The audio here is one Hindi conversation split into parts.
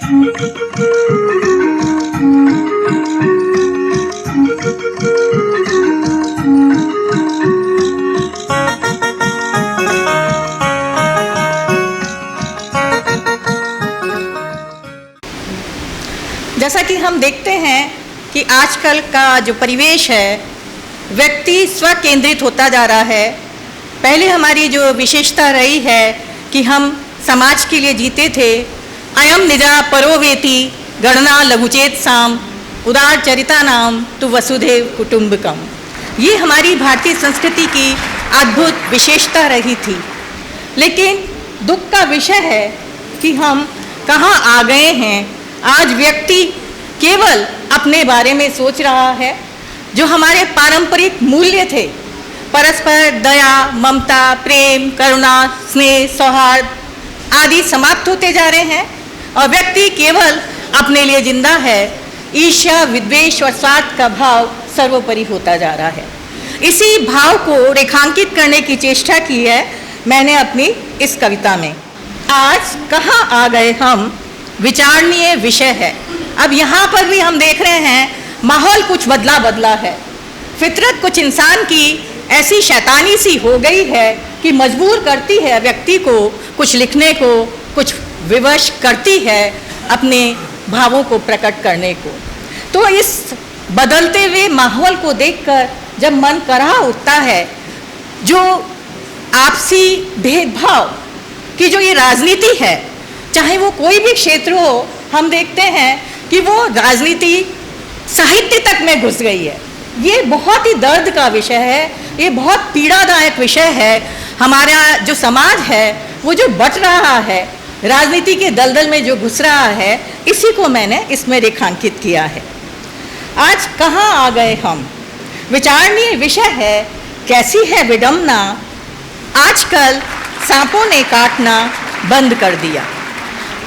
जैसा कि हम देखते हैं कि आजकल का जो परिवेश है, व्यक्ति स्व केंद्रित होता जा रहा है। पहले हमारी जो विशेषता रही है कि हम समाज के लिए जीते थे, अयम निजा परोवेति गणना लघुचेत साम उदार चरिता नाम तु वसुधैव कुटुंबकम। ये हमारी भारतीय संस्कृति की अद्भुत विशेषता रही थी। लेकिन दुख का विषय है कि हम कहाँ आ गए हैं। आज व्यक्ति केवल अपने बारे में सोच रहा है। जो हमारे पारंपरिक मूल्य थे, परस्पर दया, ममता, प्रेम, करुणा, स्नेह, सौहार्द आदि समाप्त होते जा रहे हैं और व्यक्ति केवल अपने लिए जिंदा है। ईर्ष्या, विद्वेष और स्वार्थ का भाव सर्वोपरि होता जा रहा है। इसी भाव को रेखांकित करने की चेष्टा की है मैंने अपनी इस कविता में। आज कहाँ आ गए हम विचारणीय विषय है। अब यहाँ पर भी हम देख रहे हैं माहौल कुछ बदला है। फितरत कुछ इंसान की ऐसी शैतानी सी हो गई है कि मजबूर करती है व्यक्ति को कुछ लिखने को, कुछ विवश करती है अपने भावों को प्रकट करने को। तो इस बदलते हुए माहौल को देखकर जब मन कराह उठता है, जो आपसी भेदभाव की जो ये राजनीति है, चाहे वो कोई भी क्षेत्र हो, हम देखते हैं कि वो राजनीति साहित्य तक में घुस गई है। ये बहुत ही दर्द का विषय है, ये बहुत पीड़ादायक विषय है। हमारा जो समाज है वो जो बट रहा है, राजनीति के दलदल में जो घुस रहा है, इसी को मैंने इसमें रेखांकित किया है। आज कहाँ आ गए हम विचारणीय विषय है कैसी है विडंबना। आजकल सांपों ने काटना बंद कर दिया।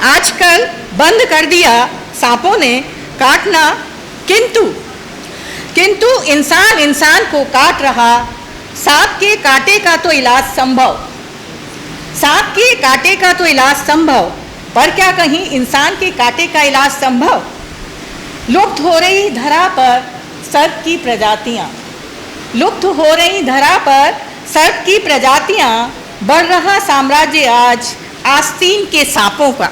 आजकल बंद कर दिया सांपों ने काटना, किंतु इंसान को काट रहा। सांप के कांटे का तो इलाज संभव, सांप के कांटे का तो इलाज संभव, पर क्या कहीं इंसान के कांटे का इलाज संभव। लुप्त हो रही धरा पर सर्प की प्रजातियां, लुप्त हो रही धरा पर सर्प की प्रजातियां, बढ़ रहा साम्राज्य आज आस्तीन के सांपों का।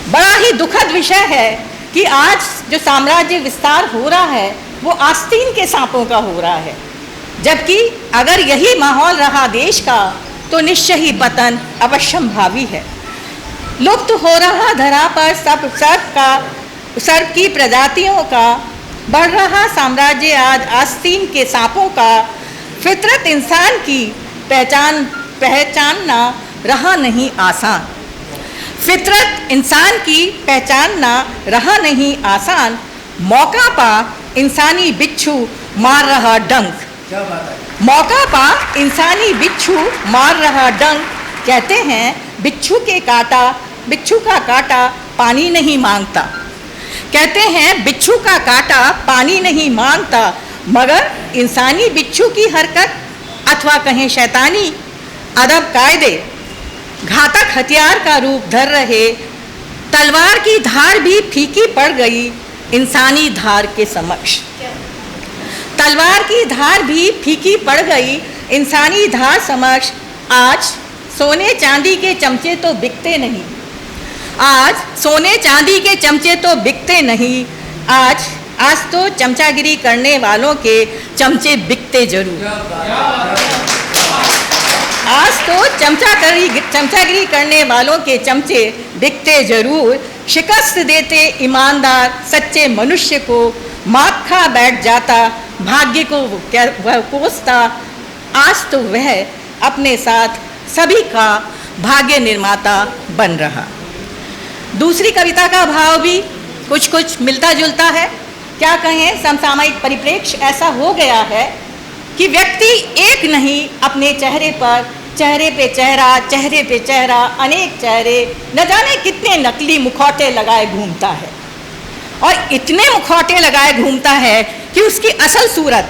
बड़ा ही दुखद विषय है कि आज जो साम्राज्य विस्तार हो रहा है वो आस्तीन के सांपों का हो रहा है। जबकि अगर यही माहौल रहा देश का तो निश्चय ही पतन अवश्यंभावी है। लुप्त हो रहा धरा पर सर्प की प्रजातियों का, बढ़ रहा साम्राज्य आज आस्तीन के सांपों का। फितरत इंसान की पहचानना रहा नहीं आसान, फितरत इंसान की पहचानना रहा नहीं आसान। मौका पा इंसानी बिच्छू मार रहा डंक, मौका पा इंसानी बिच्छू मार रहा डंक। कहते हैं बिच्छू का कांटा पानी नहीं मांगता, कहते हैं बिच्छू का कांटा पानी नहीं मांगता, मगर इंसानी बिच्छू की हरकत अथवा कहें शैतानी अदब कायदे घातक हथियार का रूप धर रहे। तलवार की धार भी फीकी पड़ गई इंसानी धार के समक्ष, तलवार की धार भी फीकी पड़ गई इंसानी धार समक्ष। आज सोने चांदी के चमचे तो बिकते नहीं, आज सोने चांदी के चमचे तो बिकते नहीं, आज तो चमचागिरी करने वालों के चमचे बिकते जरूर। आज तो चमचागिरी करने वालों के चमचे बिकते जरूर। शिकस्त देते ईमानदार सच्चे मनुष्य को, मात खा बैठ जाता भाग्य को वह कोसता। आज तो वह अपने साथ सभी का भाग्य निर्माता बन रहा। दूसरी कविता का भाव भी कुछ मिलता जुलता है। क्या कहें, समसामयिक परिप्रेक्ष्य ऐसा हो गया है कि व्यक्ति एक नहीं, अपने चेहरे पे चेहरा, अनेक चेहरे, न जाने कितने नकली मुखौटे लगाए घूमता है। और इतने मुखौटे लगाए घूमता है कि उसकी असल सूरत,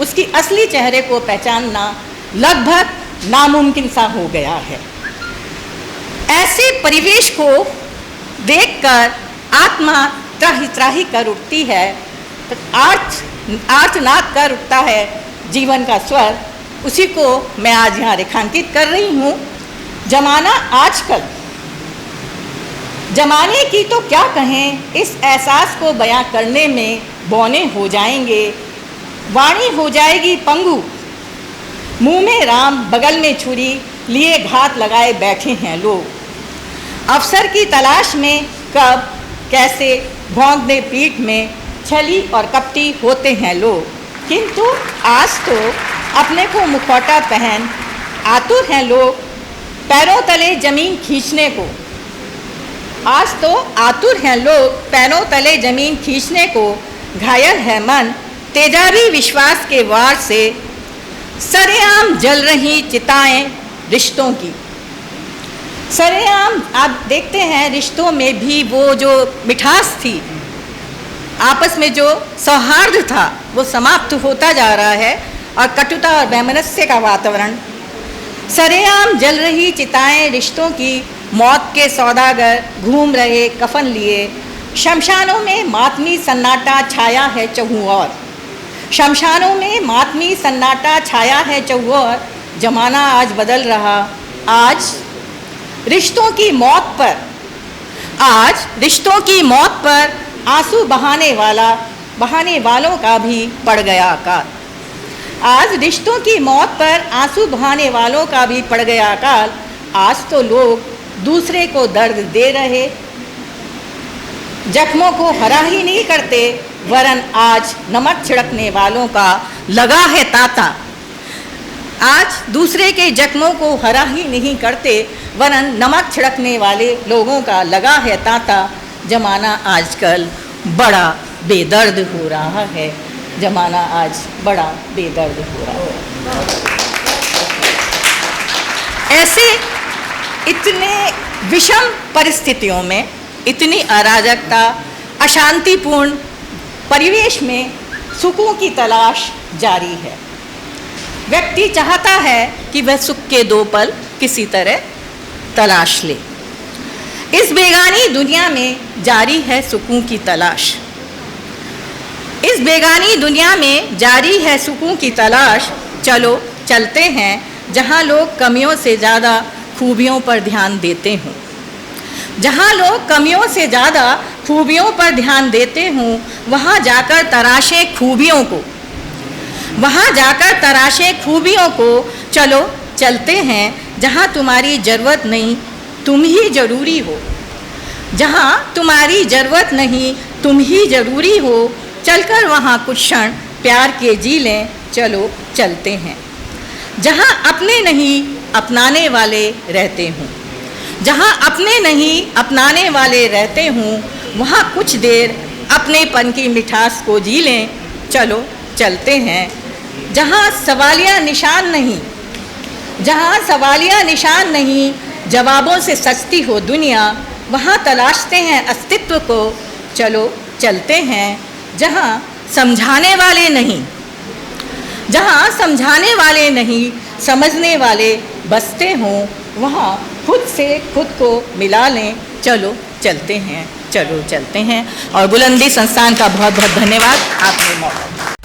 उसकी असली चेहरे को पहचानना लगभग नामुमकिन सा हो गया है। ऐसे परिवेश को देखकर आत्मा त्राही त्राही कर उठती है, आर्तनाद कर उठता है जीवन का स्वर। उसी को मैं आज यहाँ रेखांकित कर रही हूँ। जमाना आजकल, जमाने की तो क्या कहें, इस एहसास को बयां करने में बौने हो जाएंगे। वाणी हो जाएगी पंगु, मुंह में राम बगल में छुरी लिए घात लगाए बैठे हैं लोग। अवसर की तलाश में कब कैसे भौंक दे पीठ में, छली और कपटी होते हैं लोग। किंतु आज तो अपने को मुखौटा पहन आतुर हैं लोग पैरों तले जमीन खींचने को। आज तो आतुर हैं लोग पैरों तले जमीन खींचने को। घायल है मन तेजाबी विश्वास के वार से, सरेआम जल रही चिताएं रिश्तों की। सरेआम आप देखते हैं रिश्तों में भी वो जो मिठास थी, आपस में जो सौहार्द था, वो समाप्त होता जा रहा है और कटुता और वैमनस्य का वातावरण। सरेआम जल रही चिताएं रिश्तों की, मौत के सौदागर घूम रहे कफन लिए। शमशानों में मातमी सन्नाटा छाया है चहुओर। शमशानों में मातमी सन्नाटा छाया है चहुओर। जमाना आज बदल रहा, आज रिश्तों की मौत पर, आज रिश्तों की मौत पर आंसू बहाने वालों का भी पड़ गया अकाल। आज रिश्तों की मौत पर आंसू बहाने वालों का भी पड़ गया अकाल। आज तो लोग दूसरे को दर्द दे रहे, जख्मों को हरा ही नहीं करते, वरन आज नमक छिड़कने वालों का लगा है तांता। आज दूसरे के जख्मों को हरा ही नहीं करते, वरन नमक छिड़कने वाले लोगों का लगा है तांता। जमाना आजकल बड़ा बेदर्द हो रहा है। जमाना आज बड़ा बेदर्द हो रहा है। ऐसे इतने विषम परिस्थितियों में, इतनी अराजकता, अशांतिपूर्ण परिवेश में सुखों की तलाश जारी है। व्यक्ति चाहता है कि वह सुख के दो पल किसी तरह तलाश ले। इस बेगानी दुनिया में जारी है सुकून की तलाश। इस बेगानी दुनिया में जारी है सुकून की तलाश। चलो चलते हैं जहाँ लोग कमियों से ज़्यादा खूबियों पर ध्यान देते हों। जहाँ लोग कमियों से ज़्यादा खूबियों पर ध्यान देते हों, वहाँ जाकर तराशें खूबियों को, वहाँ जाकर तराशें खूबियों को। चलो चलते हैं जहाँ तुम्हारी ज़रूरत नहीं, तुम ही ज़रूरी हो। जहाँ तुम्हारी ज़रूरत नहीं, तुम ही ज़रूरी हो। चलकर वहाँ कुछ क्षण प्यार के जी लें। चलो चलते हैं जहाँ अपने नहीं अपनाने वाले रहते हों। जहाँ अपने नहीं अपनाने वाले रहते हों, वहाँ कुछ देर अपनेपन की मिठास को जी लें। चलो चलते हैं जहाँ सवालिया निशान नहीं, जहाँ सवालिया निशान नहीं, जवाबों से सजती हो दुनिया, वहाँ तलाशते हैं अस्तित्व को। चलो चलते हैं जहाँ समझाने वाले नहीं, जहाँ समझाने वाले नहीं, समझने वाले बसते हों, वहाँ खुद से खुद को मिला लें। चलो चलते हैं, चलो चलते हैं। और बुलंदी संस्थान का बहुत बहुत धन्यवाद, आपने मौका दिया।